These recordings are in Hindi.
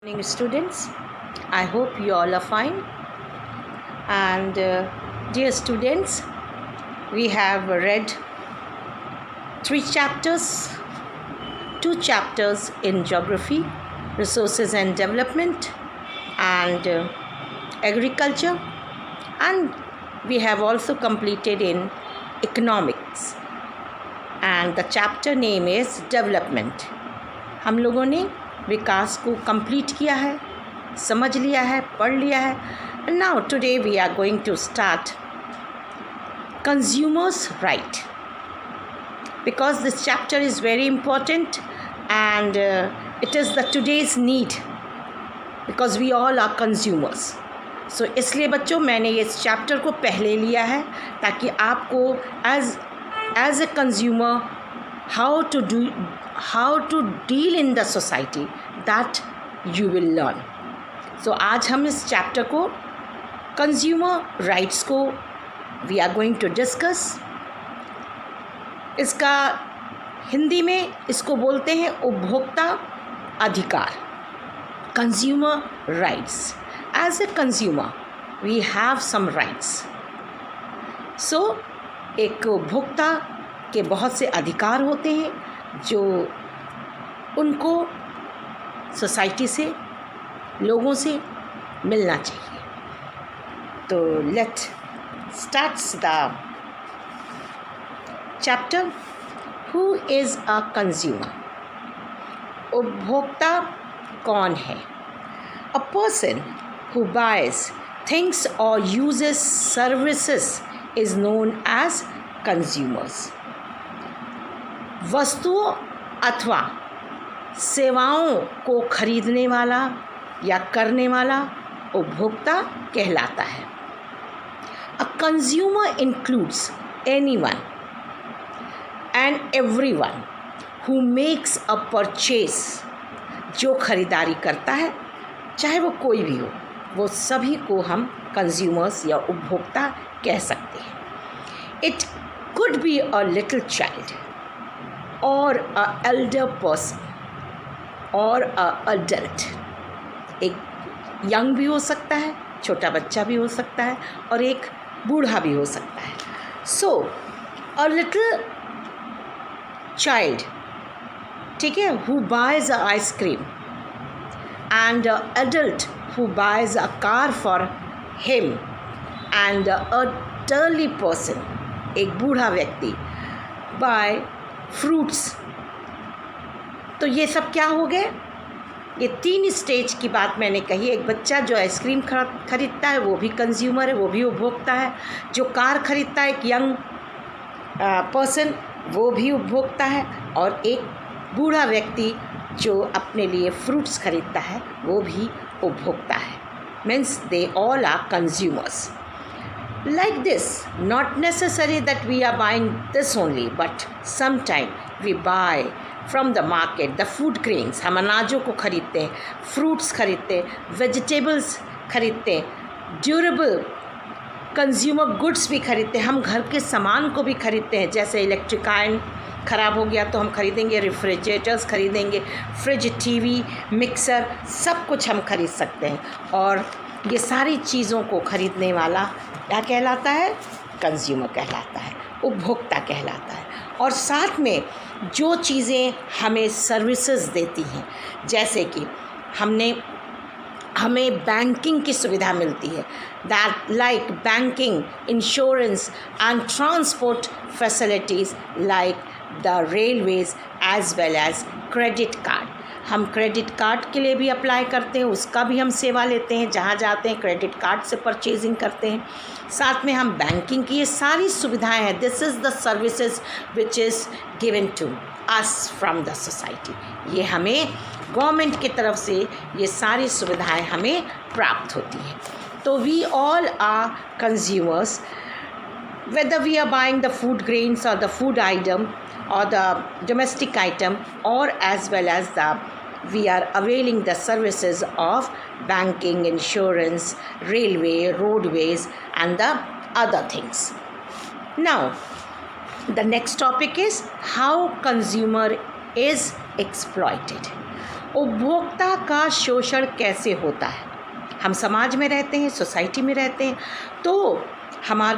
Morning, students. I hope you all are fine. And dear students, we have read 3 chapters, 2 chapters in geography, resources and development, and agriculture, and we have also completed in economics. And the chapter name is development. हम लोगों ने विकास को कंप्लीट किया है, समझ लिया है, पढ़ लिया है. And now today we are going to start consumers' right, because this chapter is very important and it is the today's need, because we all are consumers. So इसलिए बच्चों मैंने इस चैप्टर को पहले लिया है ताकि आपको as a consumer how to deal in the society that you will learn. So आज हम इस चैप्टर को कंज्यूमर राइट्स को we are going to discuss. इसका हिंदी में इसको बोलते हैं उपभोक्ता अधिकार, consumer rights. As a consumer we have some rights. So एक उपभोक्ता के बहुत से अधिकार होते हैं जो उनको सोसाइटी से, लोगों से मिलना चाहिए. तो let starts the chapter. Who is a consumer? उपभोक्ता कौन है? A person who buys things or uses services is known as consumers. वस्तुओं अथवा सेवाओं को खरीदने वाला या करने वाला उपभोक्ता कहलाता है. A consumer includes anyone and everyone who makes a purchase. जो खरीदारी करता है, चाहे वो कोई भी हो, वो सभी को हम कंज्यूमर्स या उपभोक्ता कह सकते हैं. It could be a little child और अ एल्डर पर्सन और अ अडल्ट. एक यंग भी हो सकता है, छोटा बच्चा भी हो सकता है, और एक बूढ़ा भी हो सकता है. सो अ लिटिल चाइल्ड, ठीक है, who boys a ice cream, and an adult who buys a car for him, and a elderly person, एक बूढ़ा व्यक्ति, buy fruits. तो ये सब क्या हो गए? ये 3 स्टेज की बात मैंने कही. एक बच्चा जो आइसक्रीम खरीदता है वो भी कंज्यूमर है, वो भी उपभोक्ता है. जो कार खरीदता है, एक यंग पर्सन, वो भी उपभोक्ता है. और एक बूढ़ा व्यक्ति जो अपने लिए फ्रूट्स खरीदता है वो भी उपभोक्ता है. Means they all are consumers. Like this, not necessary that we are buying this only, but sometime we buy from the market the food grains. हम अनाजों को खरीदते हैं, फ्रूट्स खरीदते हैं, वेजिटेबल्स खरीदते हैं, ड्यूरेबल कंज्यूमर गुड्स भी खरीदते हैं. हम घर के सामान को भी खरीदते हैं, जैसे इलेक्ट्रिक आयरन ख़राब हो गया तो हम खरीदेंगे, रेफ्रिजरेटर्स खरीदेंगे, फ्रिज, टीवी, मिक्सर, सब कुछ हम खरीद सकते हैं. और ये सारी चीज़ों को खरीदने वाला क्या कहलाता है? कंज्यूमर कहलाता है, उपभोक्ता कहलाता है. और साथ में जो चीज़ें हमें सर्विसेज देती हैं, जैसे कि हमें बैंकिंग की सुविधा मिलती है, that like banking, insurance and transport facilities like the railways as well as credit card. हम क्रेडिट कार्ड के लिए भी अप्लाई करते हैं, उसका भी हम सेवा लेते हैं. जहाँ जाते हैं क्रेडिट कार्ड से परचेजिंग करते हैं. साथ में हम बैंकिंग की ये सारी सुविधाएं हैं. This is the services which is given to us from the society. ये हमें गवर्नमेंट की तरफ से ये सारी सुविधाएं हमें प्राप्त होती हैं. तो we all are consumers, whether we are buying the food grains or the food item or the domestic item, or as well as we are availing the services of banking, insurance, railway, roadways and the other things. Now the next topic is how consumer is exploited. उपभोक्ता का शोषण कैसे होता है? हम समाज में रहते हैं, सोसाइटी में रहते हैं, तो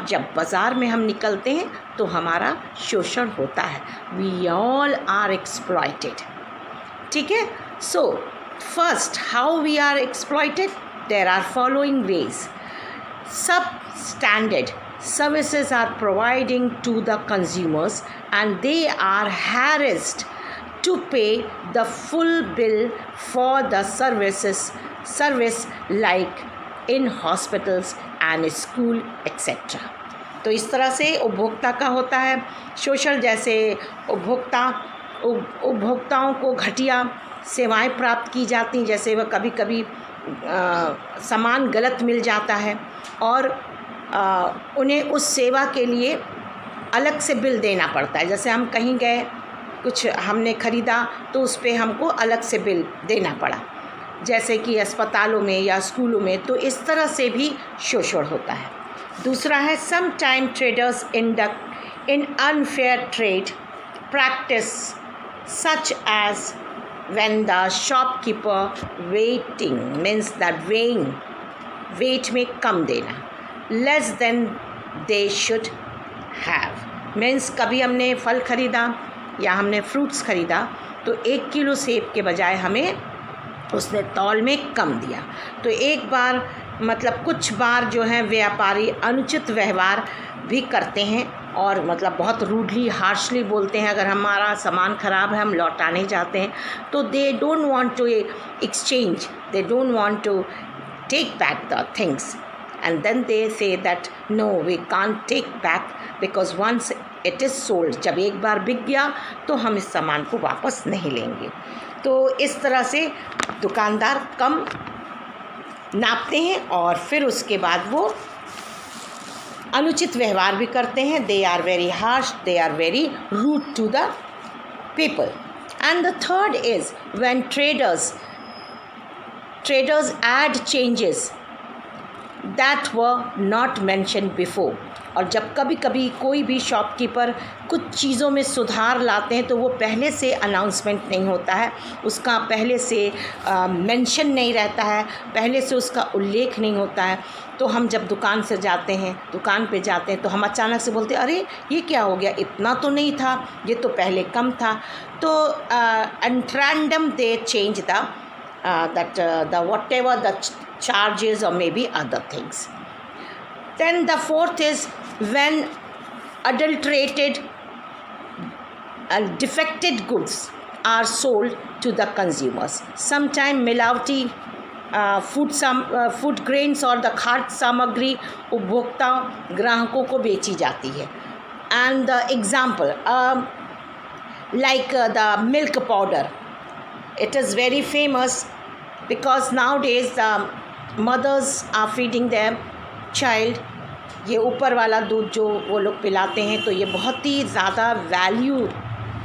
जब बाज़ार में हम निकलते हैं तो हमारा शोषण होता है. We all are exploited. ठीक है. So first, how we are exploited? There are following ways. Substandard services are providing to the consumers and they are harassed to pay the full bill for the service like in hospitals and school etc. तो इस तरह से उपभोक्ता का होता है शोषण. जैसे उपभोक्ताओं को घटिया सेवाएं प्राप्त की जाती हैं. जैसे वह कभी कभी सामान गलत मिल जाता है और उन्हें उस सेवा के लिए अलग से बिल देना पड़ता है. जैसे हम कहीं गए, कुछ हमने ख़रीदा तो उस पे हमको अलग से बिल देना पड़ा, जैसे कि अस्पतालों में या स्कूलों में. तो इस तरह से भी शोषण होता है. दूसरा है some time traders in unfair trade practice such as when the shopkeeper weighting means that weighing weight में कम देना, less than they should have means कभी हमने फल ख़रीदा या हमने फ्रूट्स ख़रीदा तो 1 किलो सेब के बजाय हमें उसने तौल में कम दिया. तो एक बार मतलब कुछ बार जो है व्यापारी अनुचित व्यवहार भी करते हैं और मतलब बहुत रूडली हार्शली बोलते हैं. अगर हमारा सामान ख़राब है, हम लौटाने जाते हैं तो they don't want to exchange, they don't want to take back the things and then they say that no we can't take back because once it is sold. जब एक बार बिक गया तो हम इस सामान को वापस नहीं लेंगे. तो इस तरह से दुकानदार कम नापते हैं और फिर उसके बाद वो अनुचित व्यवहार भी करते हैं. They are very harsh, they are very rude to the people. And the third is when traders add changes that were not mentioned before. और जब कभी कभी कोई भी शॉपकीपर कुछ चीज़ों में सुधार लाते हैं तो वो पहले से अनाउंसमेंट नहीं होता है, उसका पहले से मेंशन नहीं रहता है, पहले से उसका उल्लेख नहीं होता है. तो हम जब दुकान पे जाते हैं तो हम अचानक से बोलते हैं अरे ये क्या हो गया, इतना तो नहीं था, ये तो पहले कम था. तो at random they change the whatever the charges or maybe other things. Then the fourth is when adulterated and defected goods are sold to the consumers. Sometimes मिलावटी फूड ग्रेन्स और द खाद्य सामग्री उपभोक्ताओं ग्राहकों को बेची जाती है. And the example like the milk powder, it is very famous because nowadays the mothers are feeding their child. ये ऊपर वाला दूध जो वो लोग पिलाते हैं तो ये बहुत ही ज़्यादा वैल्यू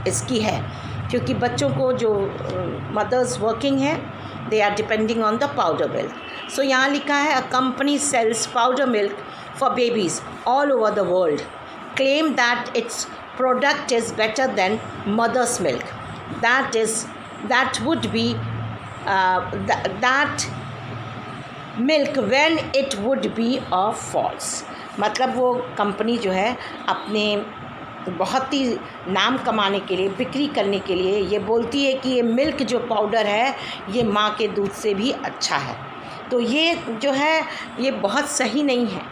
इसकी है क्योंकि बच्चों को जो मदर्स वर्किंग है they are depending on the powder milk. So यहाँ लिखा है a company sells powder milk for babies all over the world, claim that its product is better than mother's milk. That would be that milk when it would be a false. मतलब वो कंपनी जो है अपने बहुत ही नाम कमाने के लिए, बिक्री करने के लिए ये बोलती है कि ये मिल्क जो पाउडर है ये माँ के दूध से भी अच्छा है. तो ये जो है ये बहुत सही नहीं है.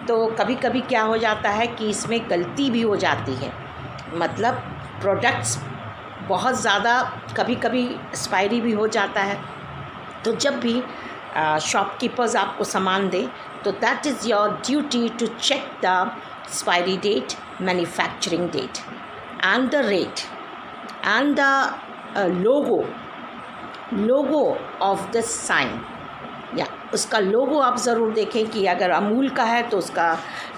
तो कभी कभी क्या हो जाता है कि इसमें गलती भी हो जाती है, मतलब प्रोडक्ट्स बहुत ज़्यादा कभी कभी एक्सपायरी भी हो जाता है. तो जब भी शॉपकीपर्स आपको सामान दे तो that is your duty to check the expiry date, manufacturing date and the rate and the logo of the sign. या उसका लोगो आप ज़रूर देखें कि अगर अमूल का है तो उसका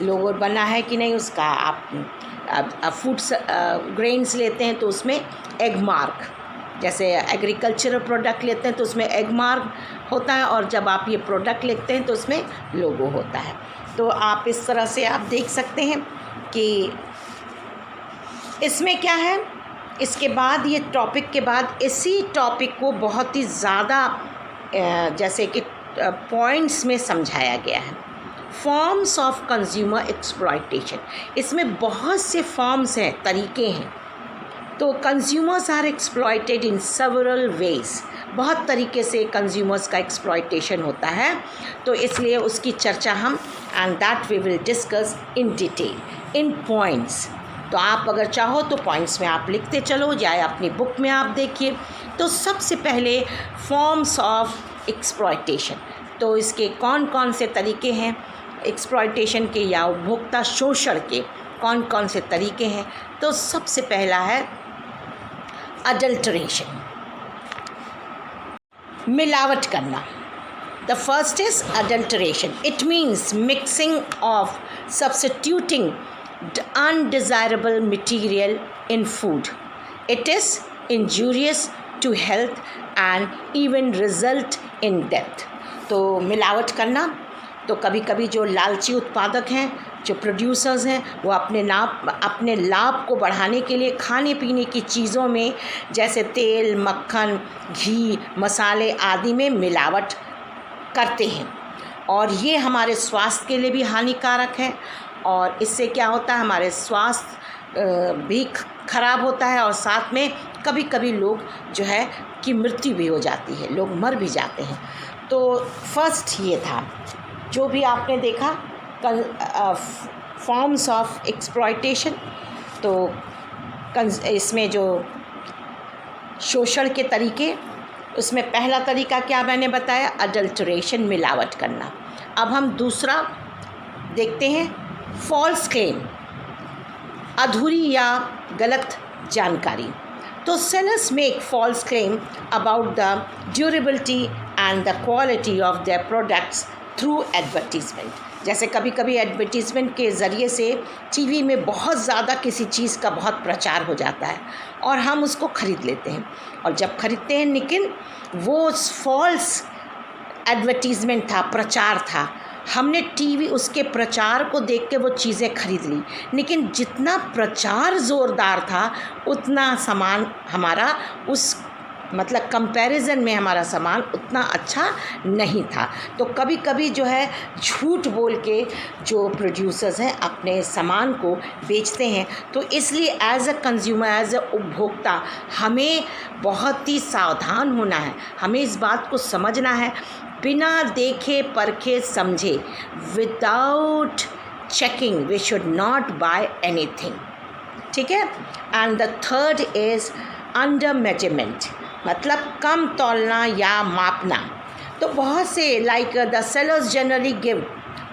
लोगो बना है कि नहीं. उसका आप फूड्स ग्रेन्स लेते हैं तो उसमें एग मार्क, जैसे एग्रीकल्चरल प्रोडक्ट लेते हैं तो उसमें एग मार्क होता है और जब आप ये प्रोडक्ट लेते हैं तो उसमें लोगो होता है. तो आप इस तरह से आप देख सकते हैं कि इसमें क्या है इसके बाद ये टॉपिक के बाद इसी टॉपिक को बहुत ही ज़्यादा जैसे कि पॉइंट्स में समझाया गया है। फॉर्म्स ऑफ कंज्यूमर एक्सप्लॉयटेशन, इसमें बहुत से फॉर्म्स हैं, तरीके हैं। तो consumers are exploited in several ways, बहुत तरीके से कंज्यूमर्स का एक्सप्लॉयटेशन होता है। तो इसलिए उसकी चर्चा हम and that we will discuss in detail in points. तो आप अगर चाहो तो पॉइंट्स में आप लिखते चलो, या अपनी बुक में आप देखिए। तो सबसे पहले फॉर्म्स ऑफ एक्सप्लॉयटेशन, तो इसके कौन कौन से तरीके हैं एक्सप्लॉयटेशन के या उपभोक्ता शोषण के, कौन कौन से तरीके हैं। तो सबसे पहला है अडल्टरेशन, मिलावट करना। The first is adulteration, it means mixing of substituting undesirable material in food. It is injurious to health and even result in death. तो मिलावट करना, तो कभी कभी जो लालची उत्पादक हैं, जो प्रोड्यूसर्स हैं, वो अपने लाभ को बढ़ाने के लिए खाने पीने की चीज़ों में जैसे तेल, मक्खन, घी, मसाले आदि में मिलावट करते हैं, और ये हमारे स्वास्थ्य के लिए भी हानिकारक है। और इससे क्या होता है, हमारे स्वास्थ्य भी खराब होता है, और साथ में कभी कभी लोग जो है कि मृत्यु भी हो जाती है, लोग मर भी जाते हैं। तो फर्स्ट ये था जो भी आपने देखा फॉर्म्स ऑफ एक्सप्लॉयटेशन। तो इसमें जो शोषण के तरीके, उसमें पहला तरीका क्या मैंने बताया, अडल्टरेशन, मिलावट करना। अब हम दूसरा देखते हैं, फॉल्स क्लेम, अधूरी या गलत जानकारी। तो sellers make false claim about the durability and the quality of their products through advertisement. जैसे कभी कभी एडवर्टीज़मेंट के ज़रिए से टीवी में बहुत ज़्यादा किसी चीज़ का बहुत प्रचार हो जाता है और हम उसको ख़रीद लेते हैं, और जब ख़रीदते हैं लेकिन वो फॉल्स एडवर्टीज़मेंट था, प्रचार था। हमने टीवी उसके प्रचार को देख के वो चीज़ें खरीद ली, लेकिन जितना प्रचार ज़ोरदार था उतना सामान हमारा उस मतलब कंपैरिजन में हमारा सामान उतना अच्छा नहीं था। तो कभी कभी जो है झूठ बोल के जो प्रोड्यूसर्स हैं अपने सामान को बेचते हैं। तो इसलिए as a consumer, as a उपभोक्ता हमें बहुत ही सावधान होना है, हमें इस बात को समझना है, बिना देखे परखे समझे, without checking we should not buy anything, ठीक है। And the third is under measurement, मतलब कम तौलना या मापना। तो बहुत से like the sellers generally give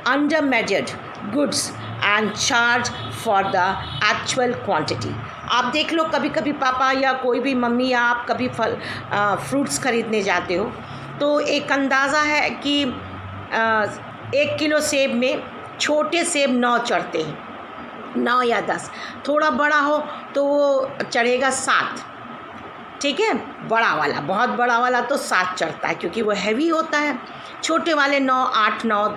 under measured goods and charge for the actual quantity. आप देख लो, कभी कभी पापा या कोई भी मम्मी या आप कभी फ्रूट्स खरीदने जाते हो तो एक अंदाज़ा है कि 1 किलो सेब में छोटे सेब 9 चढ़ते हैं, 9 या 10, थोड़ा बड़ा हो तो वो चढ़ेगा 7, ठीक है। बड़ा वाला, बहुत बड़ा वाला तो 7 चढ़ता है क्योंकि वो हैवी होता है, छोटे वाले 9, 8, 9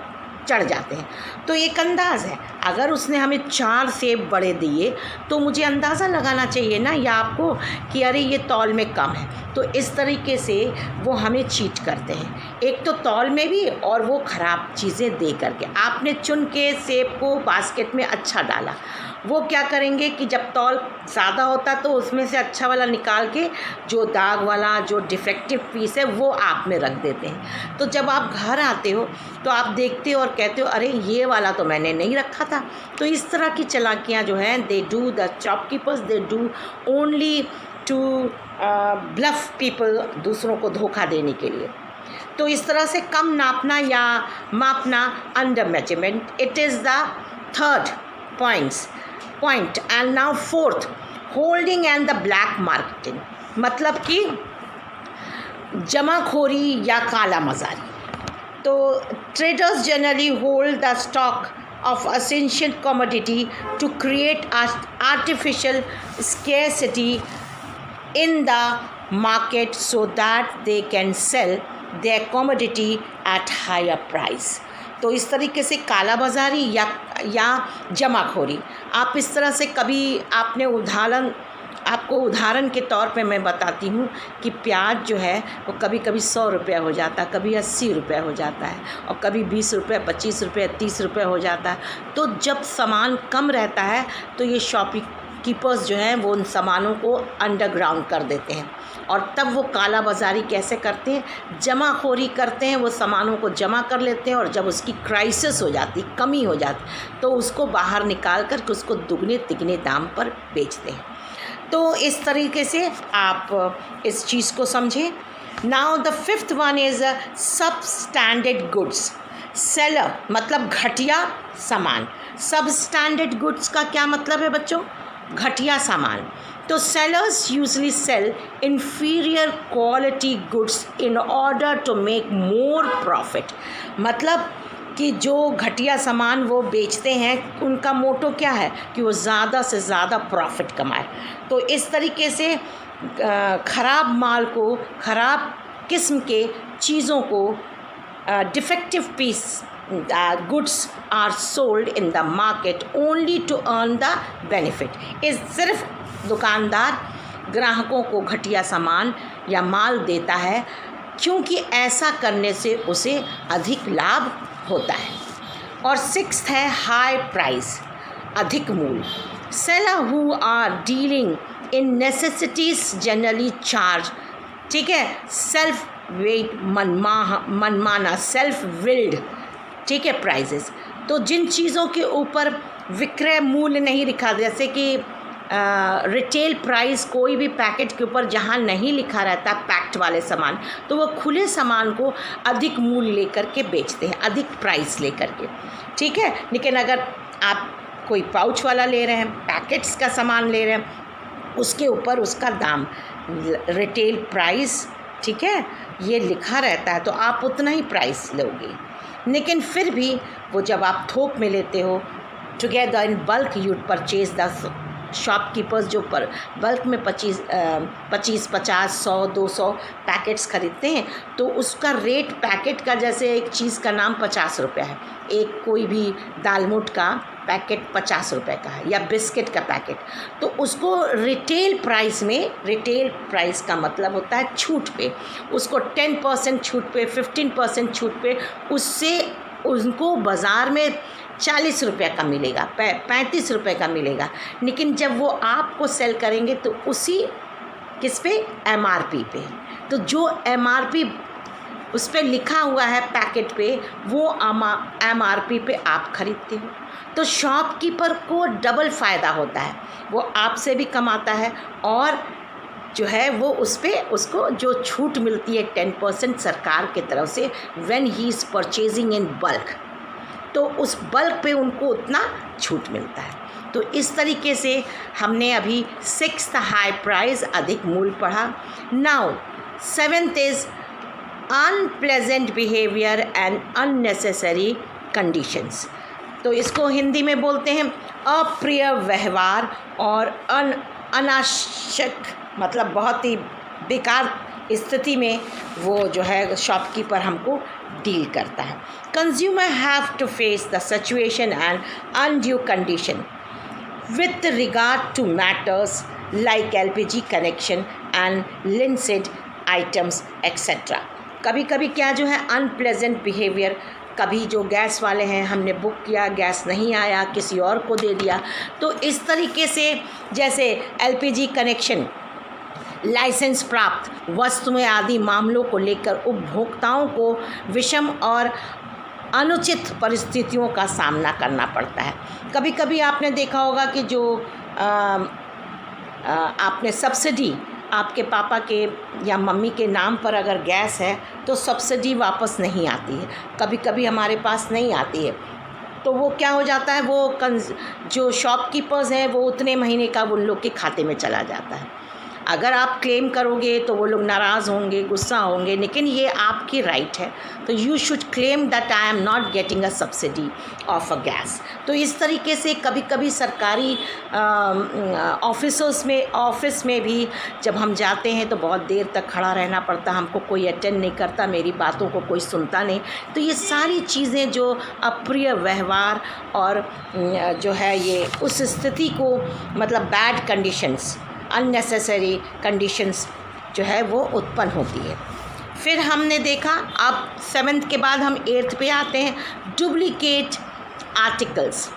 चढ़ जाते हैं। तो एक अंदाज़ है, अगर उसने हमें 4 सेब बड़े दिए तो मुझे अंदाज़ा लगाना चाहिए ना या आपको कि अरे ये तौल में कम है। तो इस तरीके से वो हमें चीट करते हैं, एक तो तौल में भी और वो ख़राब चीज़ें दे करके। आपने चुन के सेब को बास्केट में अच्छा डाला, वो क्या करेंगे कि जब तौल ज़्यादा होता तो उसमें से अच्छा वाला निकाल के जो दाग वाला, जो डिफेक्टिव पीस है वो आप में रख देते हैं। तो जब आप घर आते हो तो आप देखते हो और कहते हो अरे ये वाला तो मैंने नहीं रखा था। तो इस तरह की चालाकियाँ जो हैं, they do the shopkeepers, they do only to bluff people, दूसरों को धोखा देने के लिए। तो इस तरह से कम नापना या मापना, under measurement, it is the third point. And now fourth, holding and the black marketing, मतलब कि जमाखोरी या काला बाजारी। तो traders generally hold the stock of essential commodity to create artificial scarcity in the market so that they can sell their commodity at higher price। तो इस तरीके से काला बाजारी या जमाखोरी, आप इस तरह से कभी आपने उदाहरण आपको आपको उदाहरण के तौर पे मैं बताती हूँ कि प्याज जो है वो कभी कभी 100 रुपये हो जाता है, कभी 80 रुपये हो जाता है, और कभी 20 रुपये, 25 रुपये, 30 रुपये हो जाता है। तो जब सामान कम रहता है तो ये शॉपकीपर्स जो हैं वो उन सामानों को अंडरग्राउंड कर देते हैं, और तब वो काला बाज़ारी कैसे करते हैं, जमाखोरी करते हैं, वो सामानों को जमा कर लेते हैं, और जब उसकी क्राइसिस हो जाती, कमी हो जाती, तो उसको बाहर निकाल कर के उसको दुगने तिगने दाम पर बेचते हैं। तो इस तरीके से आप इस चीज़ को समझें। Now the fifth one is substandard goods. Seller मतलब घटिया सामान। सबस्टैंडर्ड गुड्स का क्या मतलब है बच्चों? घटिया सामान। तो sellers usually sell inferior quality goods in order to make more profit. मतलब कि जो घटिया सामान वो बेचते हैं, उनका मोटो क्या है कि वो ज़्यादा से ज़्यादा प्रॉफिट कमाए। तो इस तरीके से ख़राब माल को, ख़राब किस्म के चीज़ों को, defective piece goods are sold in the market only to earn the benefit। इस सिर्फ दुकानदार ग्राहकों को घटिया सामान या माल देता है क्योंकि ऐसा करने से उसे अधिक लाभ होता है। और सिक्स्थ है हाई प्राइस, अधिक मूल्य। Seller who are dealing in necessities generally charge, ठीक है, सेल्फ वेट मनमाना, सेल्फ विल्ड, ठीक है, प्राइजेस। तो जिन चीज़ों के ऊपर विक्रय मूल्य नहीं लिखा, जैसे कि रिटेल प्राइस कोई भी पैकेट के ऊपर जहाँ नहीं लिखा रहता पैक्ट वाले सामान, तो वो खुले सामान को अधिक मूल्य लेकर के बेचते हैं, अधिक प्राइस लेकर के, ठीक है। लेकिन अगर आप कोई पाउच वाला ले रहे हैं, पैकेट्स का सामान ले रहे हैं, उसके ऊपर उसका दाम रिटेल प्राइस, ठीक है, ये लिखा रहता है, तो आप उतना ही प्राइस लोगे। लेकिन फिर भी वो जब आप थोक में लेते हो, together in bulk you purchase the shopkeepers जो पर बल्क में 25, 50, 100, 200 पैकेट्स ख़रीदते हैं, तो उसका रेट पैकेट का, जैसे एक चीज़ का नाम 50 रुपये है, एक कोई भी दालमोट का पैकेट 50 रुपये का है, या बिस्किट का पैकेट, तो उसको रिटेल प्राइस में, रिटेल प्राइस का मतलब होता है छूट पे, उसको 10% छूट पे, 15% छूट पे, उससे उनको बाज़ार में 40 रुपये का मिलेगा, 35 रुपये का मिलेगा। लेकिन जब वो आपको सेल करेंगे तो उसी किस पे, MRP पे। तो जो MRP उस पर लिखा हुआ है पैकेट पे, वो MRP पे आप ख़रीदते हो। तो शॉपकीपर को डबल फ़ायदा होता है, वो आपसे भी कमाता है, और जो है वो उस पर उसको जो छूट मिलती है 10% सरकार की तरफ से, when he is purchasing in bulk, तो उस बल्क पे उनको उतना छूट मिलता है। तो इस तरीके से हमने अभी 6th हाई प्राइस, अधिक मूल्य पढ़ा। Now 7th is unpleasant behaviour and unnecessary conditions. तो इसको हिंदी में बोलते हैं अप्रिय व्यवहार और अनावश्यक, मतलब बहुत ही बेकार स्थिति में वो जो है शॉपकीपर हमको डील करता है। Consumer have to face the situation and undue condition with regard to matters like LPG connection and linked items etcetera. कभी कभी क्या जो है अनप्लेजेंट बिहेवियर, कभी जो गैस वाले हैं, हमने बुक किया, गैस नहीं आया, किसी और को दे दिया, तो इस तरीके से जैसे LPG कनेक्शन, लाइसेंस प्राप्त वस्तुएं आदि मामलों को लेकर उपभोक्ताओं को विषम और अनुचित परिस्थितियों का सामना करना पड़ता है। कभी कभी आपने देखा होगा कि जो आपने सब्सिडी, आपके पापा के या मम्मी के नाम पर अगर गैस है तो सब्सिडी वापस नहीं आती है, कभी कभी हमारे पास नहीं आती है, तो वो क्या हो जाता है, वो जो शॉपकीपर्स हैं वो उतने महीने का उन लोग के खाते में चला जाता है। अगर आप क्लेम करोगे तो वो लोग नाराज़ होंगे, गुस्सा होंगे, लेकिन ये आपकी राइट है, तो you should claim that I am not getting a subsidy of a gas. तो इस तरीके से कभी कभी सरकारी ऑफिस में भी जब हम जाते हैं तो बहुत देर तक खड़ा रहना पड़ता, हमको कोई अटेंड नहीं करता, मेरी बातों को कोई सुनता नहीं। तो ये सारी चीज़ें जो अप्रिय व्यवहार और जो है ये उस स्थिति को, मतलब बैड कंडीशंस, अननेसेसरी कंडीशंस जो है वो उत्पन्न होती है। फिर हमने देखा, अब 7th के बाद हम 8th पे आते हैं, डुप्लीकेट आर्टिकल्स।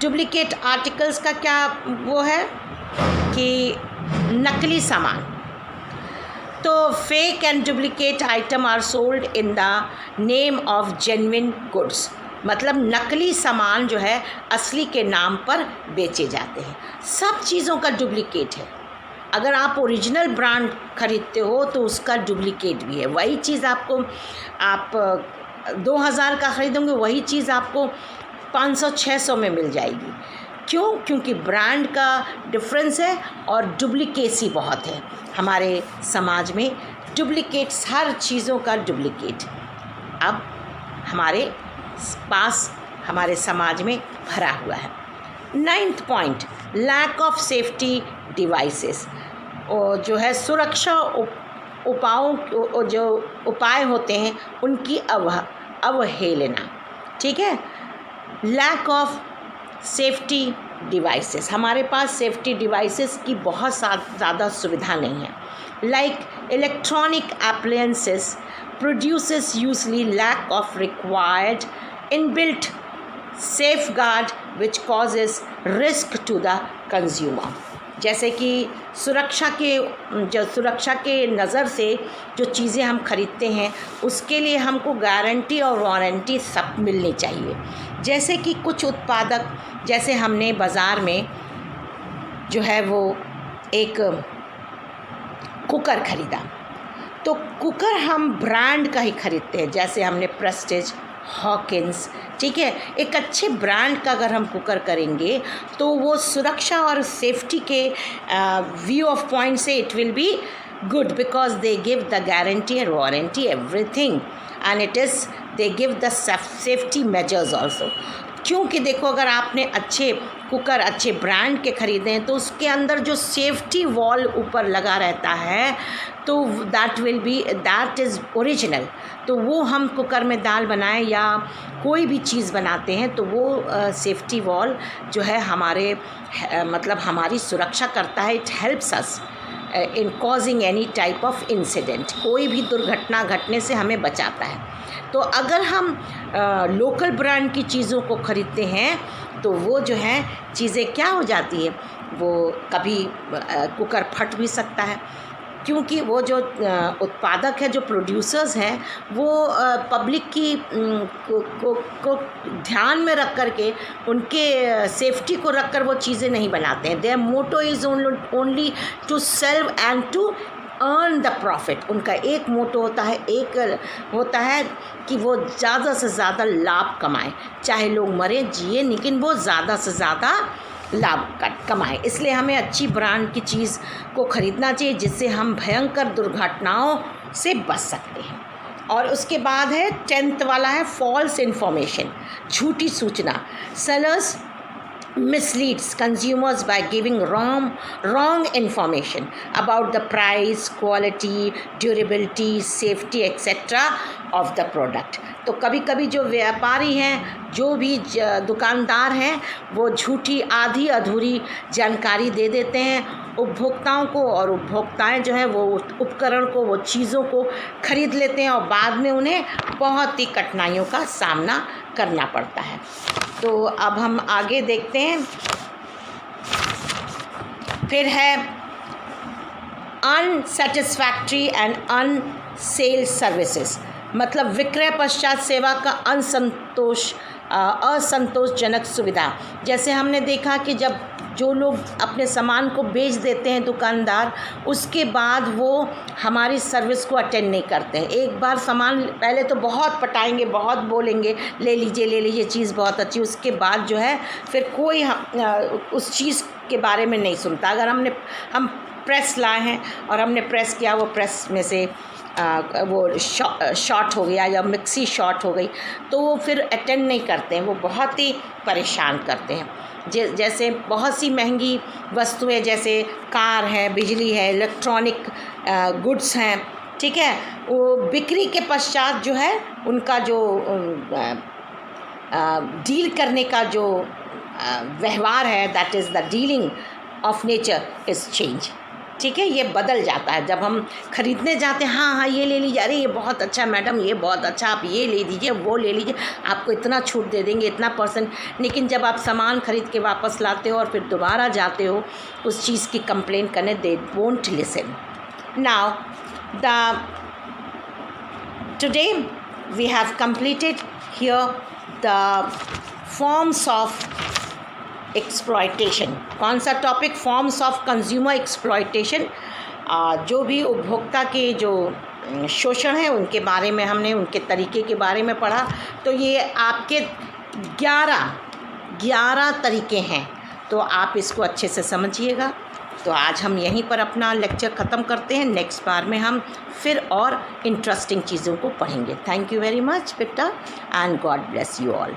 डुप्लीकेट आर्टिकल्स का क्या वो है कि नकली सामान। तो fake and duplicate item are sold in the name of genuine goods, मतलब नकली सामान जो है असली के नाम पर बेचे जाते हैं। सब चीज़ों का डुप्लीकेट है। अगर आप ओरिजिनल ब्रांड खरीदते हो तो उसका डुप्लीकेट भी है। वही चीज़ आपको, आप 2000 का खरीदोगे, वही चीज़ आपको 500-600 में मिल जाएगी। क्यों? क्योंकि ब्रांड का डिफरेंस है और डुप्लीकेसी बहुत है हमारे समाज में। डुप्लीकेट्स, हर चीज़ों का डुप्लीकेट अब हमारे पास, हमारे समाज में भरा हुआ है। 9th point, lack of safety devices. और जो है सुरक्षा उपायों, जो उपाय होते हैं उनकी अवहेलना। ठीक है, लैक ऑफ सेफ्टी डिवाइसेस, हमारे पास सेफ्टी डिवाइसेस की बहुत ज़्यादा सुविधा नहीं है। Like electronic appliances produces usually lack of required inbuilt safeguard which causes risk to the consumer। जैसे कि सुरक्षा के नज़र से जो चीज़ें हम खरीदते हैं उसके लिए हमको गारंटी और वारंटी सब मिलनी चाहिए। जैसे कि कुछ उत्पादक, जैसे हमने बाज़ार में जो है वो एक कुकर ख़रीदा, तो कुकर हम ब्रांड का ही खरीदते हैं। जैसे हमने प्रेस्टीज, हॉकिंस, ठीक है, एक अच्छे ब्रांड का अगर हम कुकर करेंगे तो वो सुरक्षा और सेफ्टी के व्यू ऑफ पॉइंट से it will be good, because they give the guarantee and warranty everything, and it is they give the safety measures also. क्योंकि देखो, अगर आपने अच्छे कुकर अच्छे ब्रांड के ख़रीदे हैं तो उसके अंदर जो सेफ्टी वॉल ऊपर लगा रहता है तो दैट इज़ ओरिजिनल। तो वो हम कुकर में दाल बनाएं या कोई भी चीज़ बनाते हैं तो वो सेफ्टी वॉल जो है हमारे मतलब हमारी सुरक्षा करता है। It helps us in causing any type of incident, कोई भी दुर्घटना घटने से हमें बचाता है। तो अगर हम लोकल ब्रांड की चीज़ों को ख़रीदते हैं तो वो जो है चीज़ें क्या हो जाती है, वो कभी कुकर फट भी सकता है, क्योंकि वो जो उत्पादक है, जो प्रोड्यूसर्स हैं, वो पब्लिक की को ध्यान में रख कर के, उनके सेफ्टी को रख कर वो चीज़ें नहीं बनाते हैं। Their motto is only to sell and to earn the profit. उनका एक मोटो होता है, एक होता है कि वो ज़्यादा से ज़्यादा लाभ कमाएं, चाहे लोग मरें जिए, लेकिन वो ज़्यादा से ज़्यादा लाभ कमाएं। इसलिए हमें अच्छी ब्रांड की चीज़ को ख़रीदना चाहिए जिससे हम भयंकर दुर्घटनाओं से बच सकते हैं। और उसके बाद है 10th वाला है फॉल्स इन्फॉर्मेशन, झूठी सूचना। Sellers misleads consumers by giving wrong information about the price, quality, durability, safety etc. of the product। तो कभी कभी जो व्यापारी हैं, जो भी दुकानदार हैं, वो झूठी आधी अधूरी जानकारी दे देते हैं उपभोक्ताओं को, और उपभोक्ताएं जो है वो उपकरण को, वो चीज़ों को खरीद लेते हैं और बाद में उन्हें बहुत ही कठिनाइयों का सामना करना पड़ता है। तो अब हम आगे देखते हैं। फिर है अनसेटिस्फैक्ट्री एंड अनसेल सर्विसेज, मतलब विक्रय पश्चात सेवा का असंतोषजनक सुविधा। जैसे हमने देखा कि जब जो लोग अपने सामान को बेच देते हैं दुकानदार, उसके बाद वो हमारी सर्विस को अटेंड नहीं करते हैं। एक बार सामान पहले तो बहुत पटाएंगे, बहुत बोलेंगे ले लीजिए चीज़ बहुत अच्छी, उसके बाद जो है फिर कोई उस चीज़ के बारे में नहीं सुनता। अगर हम प्रेस लाए हैं और हमने प्रेस किया, वो प्रेस में से वो शॉर्ट हो गया या मिक्सी शॉर्ट हो गई, तो वो फिर अटेंड नहीं करते हैं, वो बहुत ही परेशान करते हैं। जैसे बहुत सी महंगी वस्तुएं, जैसे कार है, बिजली है, इलेक्ट्रॉनिक गुड्स हैं, ठीक है, वो बिक्री के पश्चात जो है उनका जो डील करने का जो व्यवहार है, that is the dealing of nature is change. ठीक है, ये बदल जाता है जब हम खरीदने जाते हैं। हाँ हाँ ये ले लीजिए, अरे ये बहुत अच्छा मैडम, ये बहुत अच्छा, आप ये ले लीजिए, वो ले लीजिए, आपको इतना छूट दे देंगे, इतना परसेंट। लेकिन जब आप सामान खरीद के वापस लाते हो और फिर दोबारा जाते हो उस चीज़ की कंप्लेन करने, they won't listen. Now today we have completed here the forms of exploitation. कौन सा topic? Forms of consumer exploitation. जो भी उपभोक्ता के जो शोषण है उनके बारे में हमने, उनके तरीके के बारे में पढ़ा। तो ये आपके 11 तरीके हैं, तो आप इसको अच्छे से समझिएगा। तो आज हम यहीं पर अपना लेक्चर ख़त्म करते हैं। नेक्स्ट बार में हम फिर और इंटरेस्टिंग चीज़ों को पढ़ेंगे। थैंक यू वेरी मच बेटा, and God bless you all.